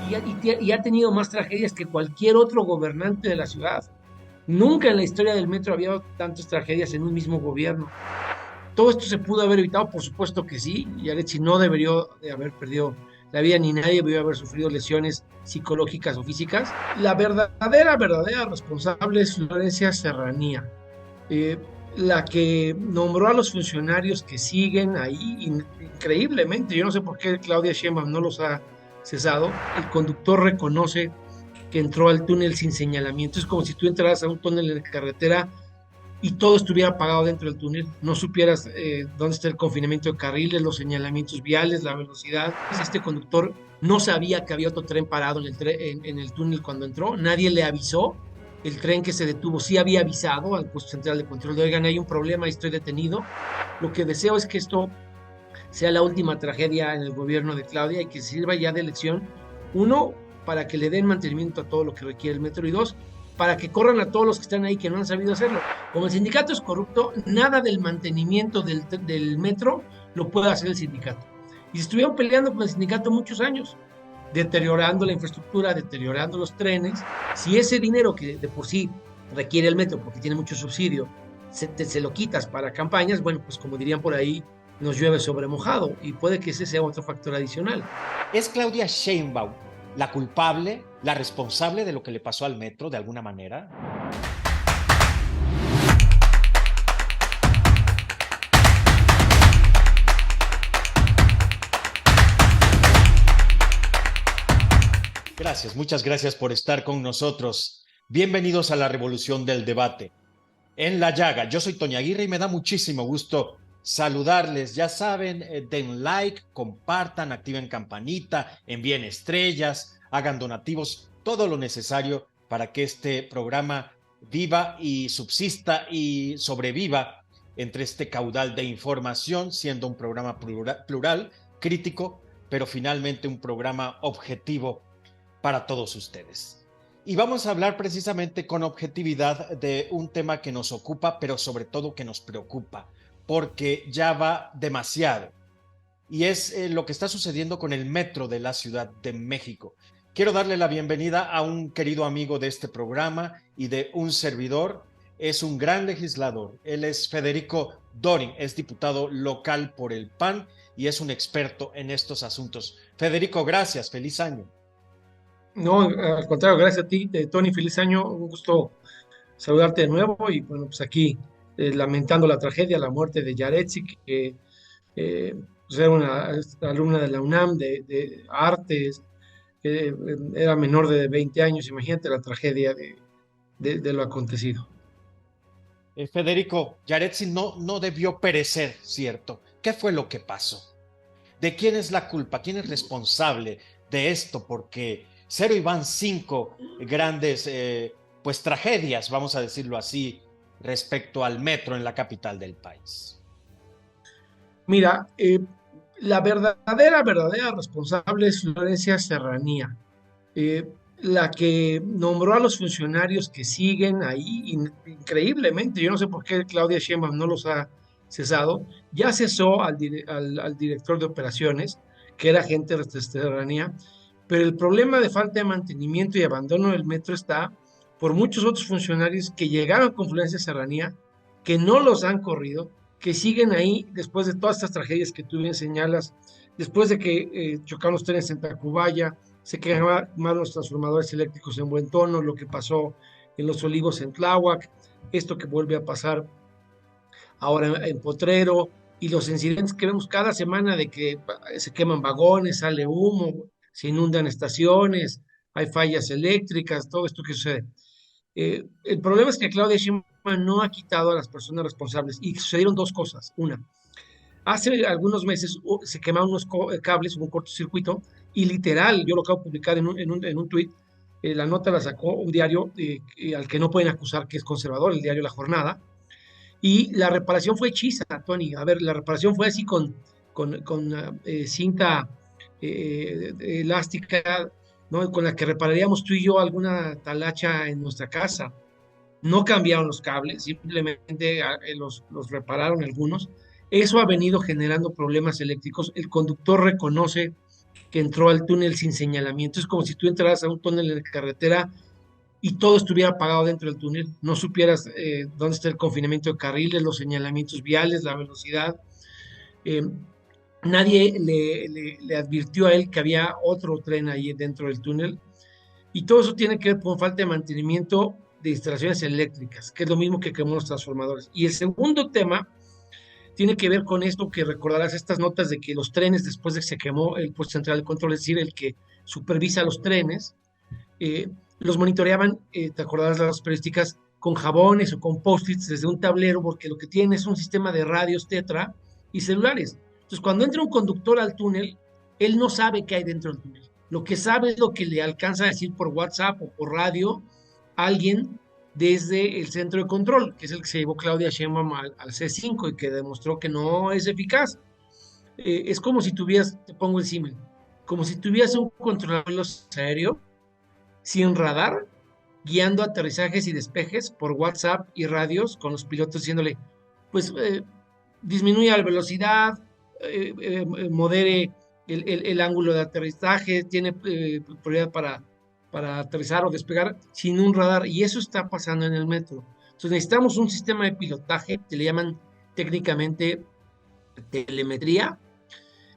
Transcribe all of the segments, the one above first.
y ha tenido más tragedias que cualquier otro gobernante de la ciudad. Nunca en la historia del metro había tantas tragedias en un mismo gobierno. ¿Todo esto se pudo haber evitado? Por supuesto que sí. Yaretsi no debería de haber perdido la vida, ni nadie debería haber sufrido lesiones psicológicas o físicas. La verdadera responsable es Florencia Serranía, eh, la que nombró a los funcionarios que siguen ahí increíblemente. Yo no sé por qué Claudia Sheinbaum no los ha cesado. El conductor reconoce que entró al túnel sin señalamiento. Es como si tú entraras a un túnel en carretera y todo estuviera apagado dentro del túnel, no supieras dónde está el confinamiento de carriles, los señalamientos viales, la velocidad. Este conductor no sabía que había otro tren parado en el túnel cuando entró, nadie le avisó. El tren que se detuvo sí había avisado al puesto central de control de, oigan, hay un problema, estoy detenido. Lo que deseo es que esto sea la última tragedia en el gobierno de Claudia y que sirva ya de lección, uno, para que le den mantenimiento a todo lo que requiere el metro, y dos, para que corran a todos los que están ahí que no han sabido hacerlo. Como el sindicato es corrupto, nada del mantenimiento del metro lo puede hacer el sindicato. Y se estuvieron peleando con el sindicato muchos años, deteriorando la infraestructura, deteriorando los trenes. Si ese dinero que de por sí requiere el metro porque tiene mucho subsidio, se lo quitas para campañas, bueno, pues como dirían por ahí, nos llueve sobre mojado, y puede que ese sea otro factor adicional. ¿Es Claudia Sheinbaum la culpable, la responsable de lo que le pasó al metro de alguna manera? Gracias, muchas gracias por estar con nosotros. Bienvenidos a la Revolución del Debate. En la llaga, yo soy Toño Aguirre y me da muchísimo gusto saludarles. Ya saben, den like, compartan, activen campanita, envíen estrellas, hagan donativos, todo lo necesario para que este programa viva y subsista y sobreviva entre este caudal de información, siendo un programa plural, crítico, pero finalmente un programa objetivo para todos ustedes. Y vamos a hablar precisamente con objetividad de un tema que nos ocupa, pero sobre todo que nos preocupa, porque ya va demasiado. Y es lo que está sucediendo con el metro de la Ciudad de México. Quiero darle la bienvenida a un querido amigo de este programa y de un servidor. Es un gran legislador. Él es Federico Dorin, es diputado local por el PAN y es un experto en estos asuntos. Federico, gracias. Feliz año. No, al contrario, gracias a ti, Tony, feliz año, un gusto saludarte de nuevo y bueno, pues aquí lamentando la tragedia, la muerte de Yaretsi, que pues era una alumna de la UNAM de artes, que era menor de 20 años, imagínate la tragedia de lo acontecido. Federico, Yaretsi no debió perecer, ¿cierto? ¿Qué fue lo que pasó? ¿De quién es la culpa? ¿Quién es responsable de esto? Porque cero y van cinco grandes pues tragedias, vamos a decirlo así, respecto al metro en la capital del país. Mira, la verdadera responsable es Florencia Serranía, eh, la que nombró a los funcionarios que siguen ahí increíblemente. Yo no sé por qué Claudia Sheinbaum no los ha cesado. Ya cesó al director de operaciones, que era gente de Serranía, pero el problema de falta de mantenimiento y abandono del metro está por muchos otros funcionarios que llegaron con Florencia Serranía, que no los han corrido, que siguen ahí después de todas estas tragedias que tú bien señalas, después de que chocaron los trenes en Tacubaya, se quemaron los transformadores eléctricos en Buen Tono, lo que pasó en Los Olivos en Tláhuac, esto que vuelve a pasar ahora en Potrero, y los incidentes que vemos cada semana de que se queman vagones, sale humo, se inundan estaciones, hay fallas eléctricas, todo esto que sucede. El problema es que Claudia Sheinbaum no ha quitado a las personas responsables y sucedieron dos cosas. Una, hace algunos meses se quemaron unos cables, hubo un cortocircuito, y literal, yo lo acabo de publicar en un tuit, la nota la sacó un diario al que no pueden acusar que es conservador, el diario La Jornada, y la reparación fue hechiza, Tony. A ver, la reparación fue así con cinta elástica, ¿no? Con la que repararíamos tú y yo alguna talacha en nuestra casa. No cambiaron los cables, simplemente los repararon algunos. Eso ha venido generando problemas eléctricos. El conductor reconoce que entró al túnel sin señalamiento. Es como si tú entraras a un túnel de carretera y todo estuviera apagado dentro del túnel, no supieras dónde está el confinamiento de carriles, los señalamientos viales, la velocidad. Eh, Nadie le advirtió a él que había otro tren ahí dentro del túnel. Y todo eso tiene que ver con falta de mantenimiento de instalaciones eléctricas, que es lo mismo que quemó los transformadores. Y el segundo tema tiene que ver con esto que recordarás, estas notas de que los trenes, después de que se quemó el puesto central de control, es decir, el que supervisa los trenes, los monitoreaban, te acordarás de las periodísticas, con jabones o con post-its desde un tablero, porque lo que tienen es un sistema de radios Tetra y celulares. Entonces, cuando entra un conductor al túnel, él no sabe qué hay dentro del túnel. Lo que sabe es lo que le alcanza a decir por WhatsApp o por radio a alguien desde el centro de control, que es el que se llevó Claudia Sheinbaum al C5 y que demostró que no es eficaz. Es como si tuvieras, te pongo el símil, como si tuvieras un controlador aéreo sin radar, guiando aterrizajes y despejes por WhatsApp y radios con los pilotos diciéndole, pues disminuya la velocidad, modere el ángulo de aterrizaje, tiene prioridad para aterrizar o despegar sin un radar. Y eso está pasando en el metro. Entonces necesitamos un sistema de pilotaje que le llaman técnicamente telemetría,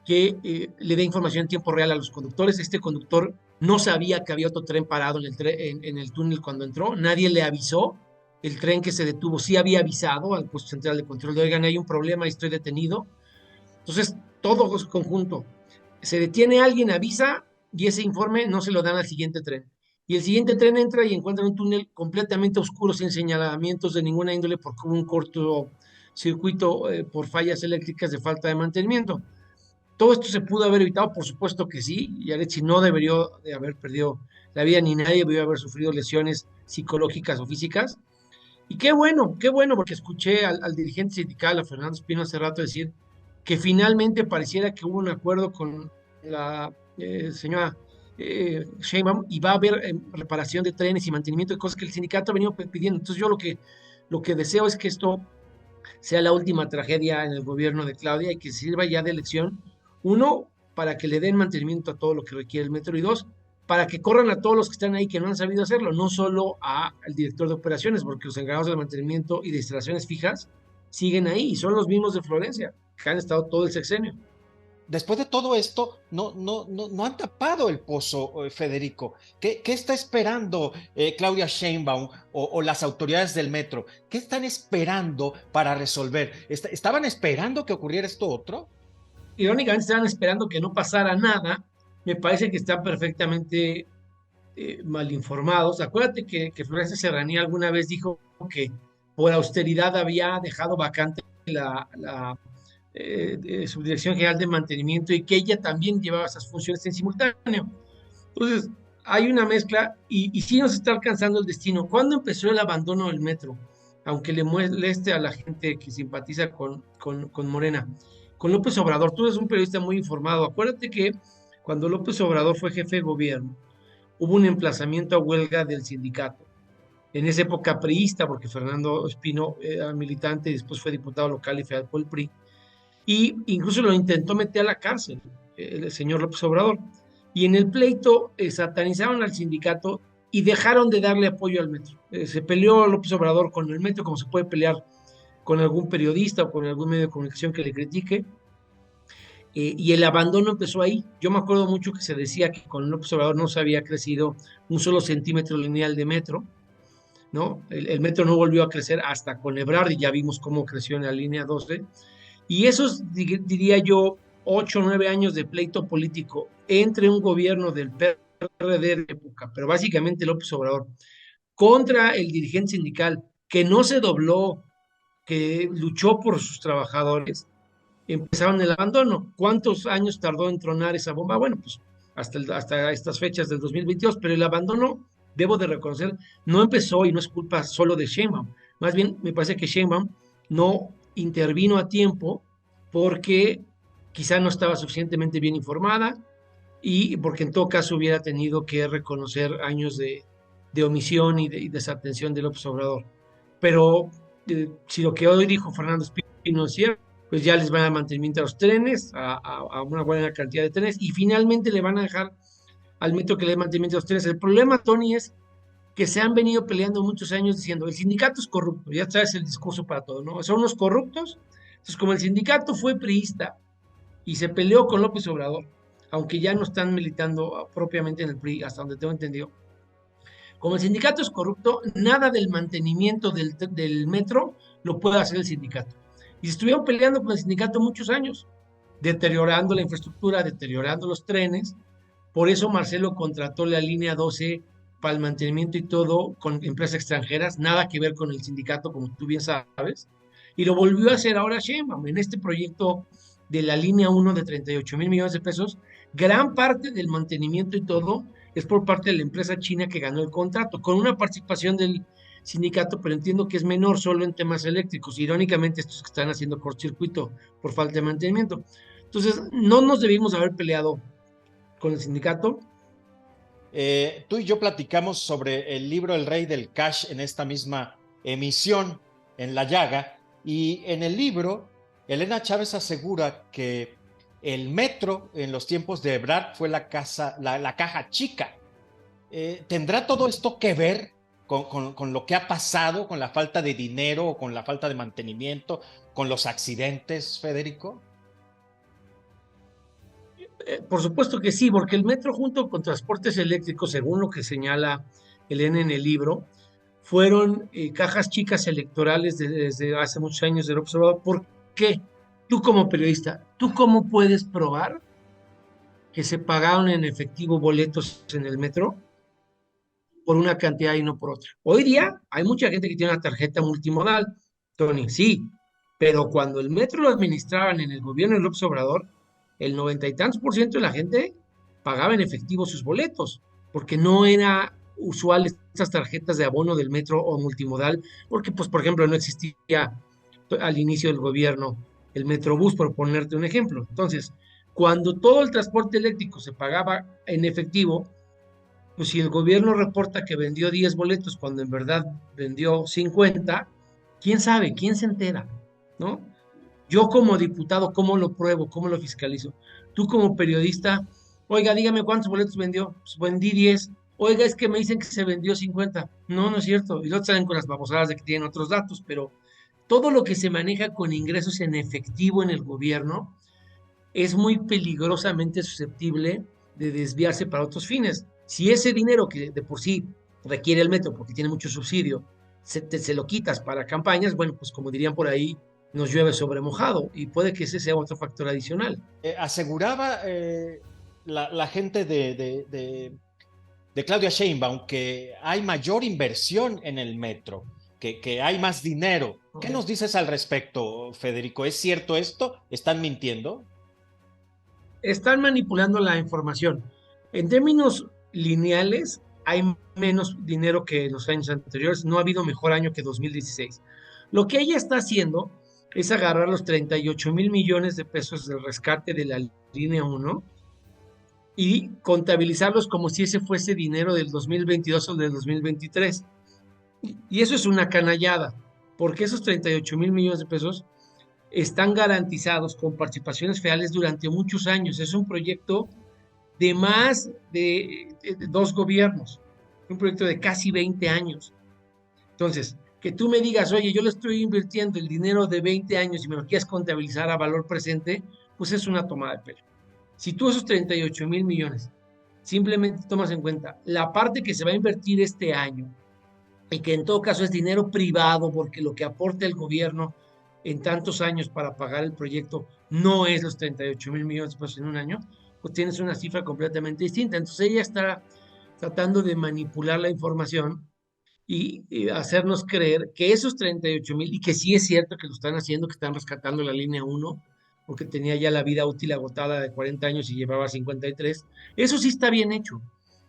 que le dé información en tiempo real a los conductores. Este conductor no sabía que había otro tren parado en el túnel cuando entró, nadie le avisó. El tren que se detuvo sí había avisado al puesto central de control de, oigan, hay un problema y estoy detenido. Entonces, todo es conjunto. Se detiene alguien, avisa y ese informe no se lo dan al siguiente tren. Y el siguiente tren entra y encuentra un túnel completamente oscuro, sin señalamientos de ninguna índole, porque hubo un cortocircuito por fallas eléctricas de falta de mantenimiento. Todo esto se pudo haber evitado, por supuesto que sí, y Arechi no debería de haber perdido la vida, ni nadie debió haber sufrido lesiones psicológicas o físicas. Y qué bueno, porque escuché al dirigente sindical, a Fernando Espino, hace rato decir que finalmente pareciera que hubo un acuerdo con la señora Sheinbaum y va a haber reparación de trenes y mantenimiento de cosas que el sindicato ha venido pidiendo. Entonces yo lo que deseo es que esto sea la última tragedia en el gobierno de Claudia y que sirva ya de lección, uno, para que le den mantenimiento a todo lo que requiere el metro y dos, para que corran a todos los que están ahí que no han sabido hacerlo, no solo al director de operaciones, porque los encargados del mantenimiento y de instalaciones fijas siguen ahí y son los mismos de Florencia, que han estado todo el sexenio. Después de todo esto, no han tapado el pozo, Federico. ¿Qué está esperando Claudia Sheinbaum o las autoridades del metro? ¿Qué están esperando para resolver? ¿Estaban esperando que ocurriera esto otro? Irónicamente estaban esperando que no pasara nada, me parece que están perfectamente mal informados. Acuérdate que Florencia Serranía alguna vez dijo que por austeridad había dejado vacante la Subdirección General de Mantenimiento y que ella también llevaba esas funciones en simultáneo. Entonces, hay una mezcla y sí nos está alcanzando el destino. ¿Cuándo empezó el abandono del metro? Aunque le moleste a la gente que simpatiza con Morena. Con López Obrador, tú eres un periodista muy informado. Acuérdate que cuando López Obrador fue jefe de gobierno, hubo un emplazamiento a huelga del sindicato. En esa época priista, porque Fernando Espino era militante y después fue diputado local y federal por el PRI, y incluso lo intentó meter a la cárcel el señor López Obrador. Y en el pleito satanizaron al sindicato y dejaron de darle apoyo al metro. Se peleó López Obrador con el metro como se puede pelear con algún periodista o con algún medio de comunicación que le critique, y el abandono empezó ahí. Yo me acuerdo mucho que se decía que con López Obrador no se había crecido un solo centímetro lineal de metro, ¿no? El metro no volvió a crecer hasta con Ebrard y ya vimos cómo creció en la línea 12. Y esos, diría yo, 8 o 9 años de pleito político entre un gobierno del PRD de época, pero básicamente López Obrador, contra el dirigente sindical que no se dobló, que luchó por sus trabajadores, empezaron el abandono. ¿Cuántos años tardó en tronar esa bomba? Bueno, pues hasta estas fechas del 2022, pero el abandono, debo de reconocer, no empezó y no es culpa solo de Sheinbaum. Más bien, me parece que Sheinbaum no intervino a tiempo porque quizá no estaba suficientemente bien informada y porque en todo caso hubiera tenido que reconocer años de omisión y desatención del López Obrador. Pero si lo que hoy dijo Fernando Espino es cierto, pues ya les van a dar mantenimiento a los trenes, a una buena cantidad de trenes, y finalmente le van a dejar al metro que le dé mantenimiento a los trenes. El problema, Tony, es que se han venido peleando muchos años diciendo, el sindicato es corrupto, ya sabes el discurso para todo, ¿no? Son unos corruptos. Entonces, como el sindicato fue priista y se peleó con López Obrador, aunque ya no están militando propiamente en el PRI, hasta donde tengo entendido, como el sindicato es corrupto, nada del mantenimiento del metro lo puede hacer el sindicato. Y se estuvieron peleando con el sindicato muchos años, deteriorando la infraestructura, deteriorando los trenes. Por eso Marcelo contrató la línea 12 para el mantenimiento y todo con empresas extranjeras, nada que ver con el sindicato, como tú bien sabes. Y lo volvió a hacer ahora Sheinbaum en este proyecto de la línea 1 de 38 mil millones de pesos. Gran parte del mantenimiento y todo es por parte de la empresa china que ganó el contrato, con una participación del sindicato, pero entiendo que es menor solo en temas eléctricos. Irónicamente, estos que están haciendo cortocircuito por falta de mantenimiento. Entonces, no nos debimos haber peleado con el sindicato. Tú y yo platicamos sobre el libro El Rey del Cash en esta misma emisión, en La Llaga, y en el libro, Elena Chávez asegura que el metro en los tiempos de Ebrard fue la caja chica. ¿Tendrá todo esto que ver con lo que ha pasado, con la falta de dinero o con la falta de mantenimiento, con los accidentes, Federico? Por supuesto que sí, porque el metro junto con transportes eléctricos, según lo que señala Elena en el libro, fueron cajas chicas electorales desde hace muchos años del observador. ¿Por qué? Tú como periodista, ¿tú cómo puedes probar que se pagaron en efectivo boletos en el metro por una cantidad y no por otra? Hoy día hay mucha gente que tiene una tarjeta multimodal, Tony, sí, pero cuando el metro lo administraban en el gobierno del López Obrador, el 90 y tantos % de la gente pagaba en efectivo sus boletos, porque no era usual estas tarjetas de abono del metro o multimodal, porque, pues, por ejemplo, no existía al inicio del gobierno el Metrobús, por ponerte un ejemplo. Entonces, cuando todo el transporte eléctrico se pagaba en efectivo, pues si el gobierno reporta que vendió 10 boletos cuando en verdad vendió 50, ¿quién sabe? ¿Quién se entera? ¿No? Yo como diputado, ¿cómo lo pruebo? ¿Cómo lo fiscalizo? Tú como periodista, oiga, dígame cuántos boletos vendió. Pues vendí 10. Oiga, es que me dicen que se vendió 50. No, no es cierto. Y luego salen con las babosadas de que tienen otros datos, pero todo lo que se maneja con ingresos en efectivo en el gobierno es muy peligrosamente susceptible de desviarse para otros fines. Si ese dinero que de por sí requiere el metro porque tiene mucho subsidio, se lo quitas para campañas, bueno, pues como dirían por ahí, nos llueve sobre mojado y puede que ese sea otro factor adicional. Aseguraba la gente de Claudia Sheinbaum que hay mayor inversión en el metro, que hay más dinero. ¿Qué nos dices al respecto, Federico? ¿Es cierto esto? ¿Están mintiendo? Están manipulando la información. En términos lineales, hay menos dinero que en los años anteriores. No ha habido mejor año que 2016. Lo que ella está haciendo es agarrar los 38 mil millones de pesos del rescate de la línea 1 y contabilizarlos como si ese fuese dinero del 2022 o del 2023. Y eso es una canallada, porque esos 38 mil millones de pesos están garantizados con participaciones federales durante muchos años. Es un proyecto de más de 2 gobiernos, un proyecto de casi 20 años. Entonces, que tú me digas, oye, yo le estoy invirtiendo el dinero de 20 años y me lo quieres contabilizar a valor presente, pues es una tomada de pelo. Si tú esos 38 mil millones simplemente tomas en cuenta la parte que se va a invertir este año y que en todo caso es dinero privado porque lo que aporta el gobierno en tantos años para pagar el proyecto no es los 38 mil millones de pesos en un año, pues tienes una cifra completamente distinta. Entonces ella está tratando de manipular la información y hacernos creer que esos 38 mil, y que sí es cierto que lo están haciendo, que están rescatando la línea 1, porque tenía ya la vida útil agotada de 40 años y llevaba 53, eso sí está bien hecho.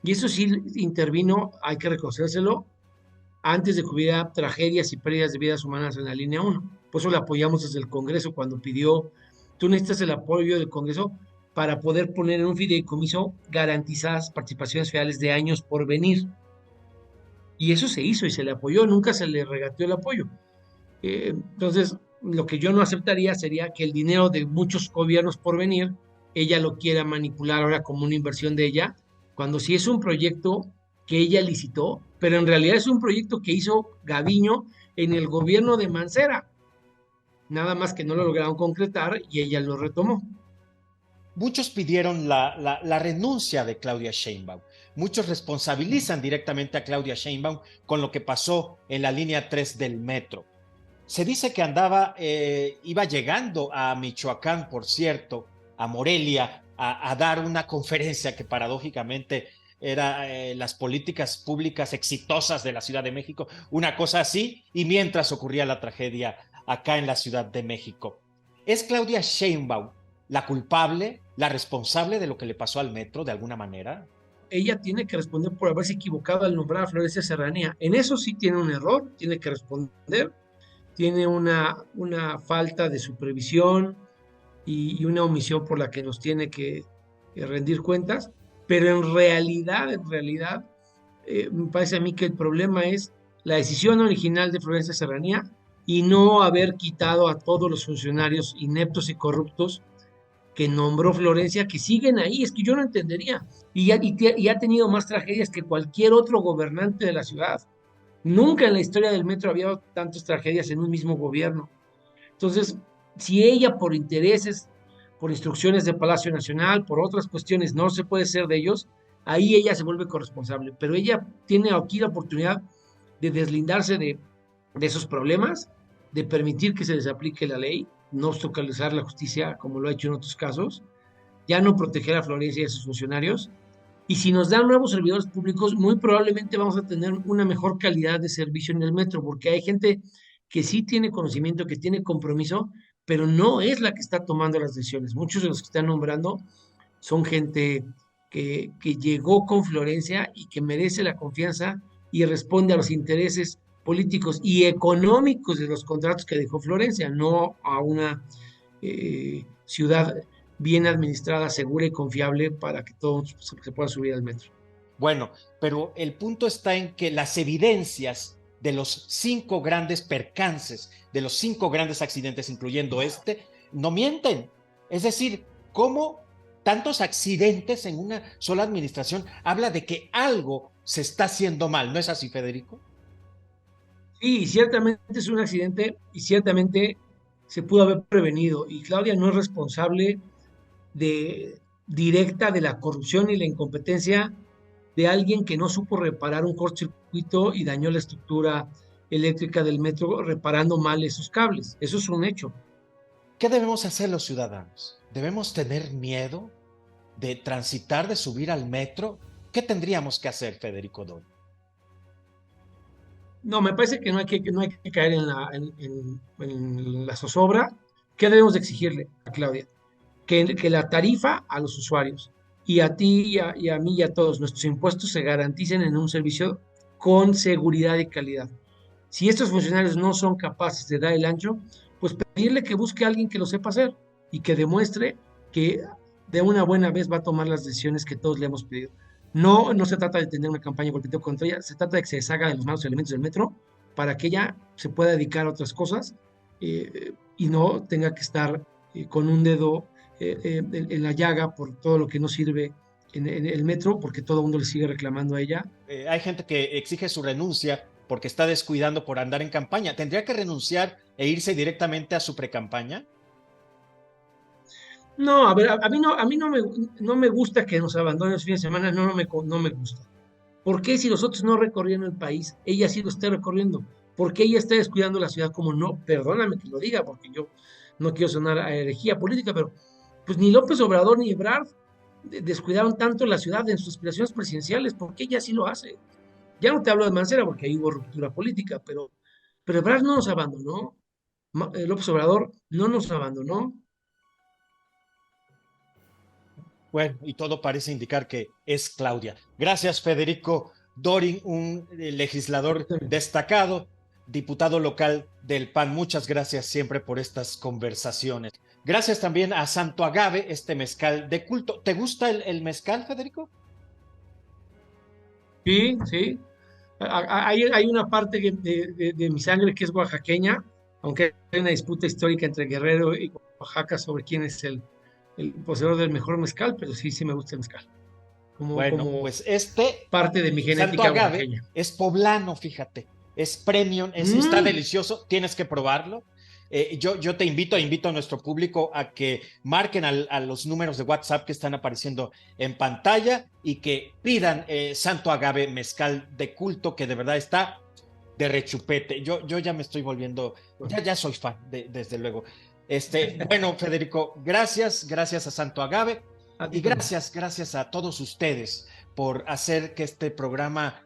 Y eso sí intervino, hay que reconocérselo, antes de que hubiera tragedias y pérdidas de vidas humanas en la línea 1. Por eso le apoyamos desde el Congreso cuando pidió, tú necesitas el apoyo del Congreso para poder poner en un fideicomiso garantizadas participaciones federales de años por venir. Y eso se hizo y se le apoyó, nunca se le regateó el apoyo. Entonces, lo que yo no aceptaría sería que el dinero de muchos gobiernos por venir, ella lo quiera manipular ahora como una inversión de ella, cuando sí es un proyecto que ella licitó, pero en realidad es un proyecto que hizo Gaviño en el gobierno de Mancera, nada más que no lo lograron concretar y ella lo retomó. Muchos pidieron la renuncia de Claudia Sheinbaum. Muchos responsabilizan directamente a Claudia Sheinbaum con lo que pasó en la línea 3 del metro. Se dice que iba llegando a Michoacán, por cierto, a Morelia, a dar una conferencia que paradójicamente era las políticas públicas exitosas de la Ciudad de México, una cosa así, y mientras ocurría la tragedia acá en la Ciudad de México. ¿Es Claudia Sheinbaum la culpable, la responsable de lo que le pasó al metro de alguna manera? Ella tiene que responder por haberse equivocado al nombrar a Florencia Serranía. En eso sí tiene un error, tiene que responder, tiene una falta de supervisión y una omisión por la que nos tiene que rendir cuentas, pero en realidad, me parece a mí que el problema es la decisión original de Florencia Serranía y no haber quitado a todos los funcionarios ineptos y corruptos que nombró Florencia, que siguen ahí, es que yo no entendería. Y ha tenido más tragedias que cualquier otro gobernante de la ciudad. Nunca en la historia del metro había tantas tragedias en un mismo gobierno. Entonces, si ella por intereses, por instrucciones de Palacio Nacional, por otras cuestiones, no se puede ser de ellos, ahí ella se vuelve corresponsable. Pero ella tiene aquí la oportunidad de deslindarse de esos problemas, de permitir que se les aplique la ley, no obstaculizar la justicia como lo ha hecho en otros casos, ya no proteger a Florencia y a sus funcionarios. Y si nos dan nuevos servidores públicos, muy probablemente vamos a tener una mejor calidad de servicio en el metro, porque hay gente que sí tiene conocimiento, que tiene compromiso, pero no es la que está tomando las decisiones. Muchos de los que están nombrando son gente que llegó con Florencia y que merece la confianza y responde a los intereses políticos y económicos de los contratos que dejó Florencia, no a una ciudad bien administrada, segura y confiable para que todos se pueda subir al metro. Bueno, pero el punto está en que las evidencias de los 5 grandes percances, de los 5 grandes accidentes, incluyendo este, no mienten. Es decir, ¿cómo tantos accidentes en una sola administración habla de que algo se está haciendo mal? ¿No es así, Federico? Sí, ciertamente es un accidente y ciertamente se pudo haber prevenido. Y Claudia no es responsable directa de la corrupción y la incompetencia de alguien que no supo reparar un cortocircuito y dañó la estructura eléctrica del metro reparando mal esos cables. Eso es un hecho. ¿Qué debemos hacer los ciudadanos? ¿Debemos tener miedo de transitar, de subir al metro? ¿Qué tendríamos que hacer, Federico Doy? No, me parece que no hay que caer en la zozobra. ¿Qué debemos de exigirle a Claudia? Que la tarifa a los usuarios y a ti y a mí y a todos nuestros impuestos se garanticen en un servicio con seguridad y calidad. Si estos funcionarios no son capaces de dar el ancho, pues pedirle que busque a alguien que lo sepa hacer y que demuestre que de una buena vez va a tomar las decisiones que todos le hemos pedido. No, no se trata de tener una campaña golpeteo contra ella, se trata de que se deshaga de los malos elementos del metro para que ella se pueda dedicar a otras cosas y no tenga que estar con un dedo en la llaga por todo lo que no sirve en el metro, porque todo el mundo le sigue reclamando a ella. Hay gente que exige su renuncia porque está descuidando por andar en campaña. ¿Tendría que renunciar e irse directamente a su precampaña? No, a ver, a mí no me gusta que nos abandonen los fines de semana, no me gusta. ¿Por qué si los otros no recorrieron el país, ella sí lo está recorriendo? ¿Por qué ella está descuidando la ciudad como no? Perdóname que lo diga, porque yo no quiero sonar a herejía política, pero pues ni López Obrador ni Ebrard descuidaron tanto la ciudad en sus aspiraciones presidenciales, porque ella sí lo hace. Ya no te hablo de Mancera porque ahí hubo ruptura política, pero Ebrard no nos abandonó, López Obrador no nos abandonó. Bueno, y todo parece indicar que es Claudia. Gracias, Federico Dorin, un legislador destacado, diputado local del PAN. Muchas gracias siempre por estas conversaciones. Gracias también a Santo Agave, este mezcal de culto. ¿Te gusta el mezcal, Federico? Sí, sí. Hay una parte de mi sangre que es oaxaqueña aunque hay una disputa histórica entre Guerrero y Oaxaca sobre quién es el poseedor del mejor mezcal, pero sí, sí me gusta el mezcal, Bueno, como pues este parte de mi Santo genética Agave oaxaqueña. es poblano, fíjate, es premium, está Mm, delicioso, tienes que probarlo. Yo te invito a nuestro público a que marquen a los números de WhatsApp que están apareciendo en pantalla y que pidan Santo Agave mezcal de culto, que de verdad está de rechupete. Yo ya me estoy volviendo, ya soy fan, desde luego. Bueno, Federico, gracias a Santo Agave a y ti, Toño. gracias a todos ustedes por hacer que este programa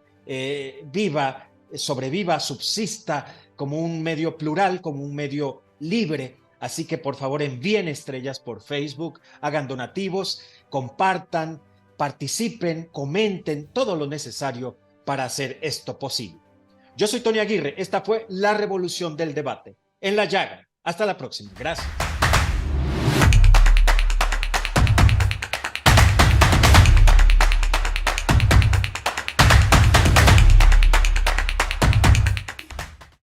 viva, sobreviva, subsista como un medio plural, como un medio libre. Así que por favor envíen estrellas por Facebook, hagan donativos, compartan, participen, comenten todo lo necesario para hacer esto posible. Yo soy Tony Aguirre, esta fue La Revolución del Debate, en La Llaga. Hasta la próxima, gracias.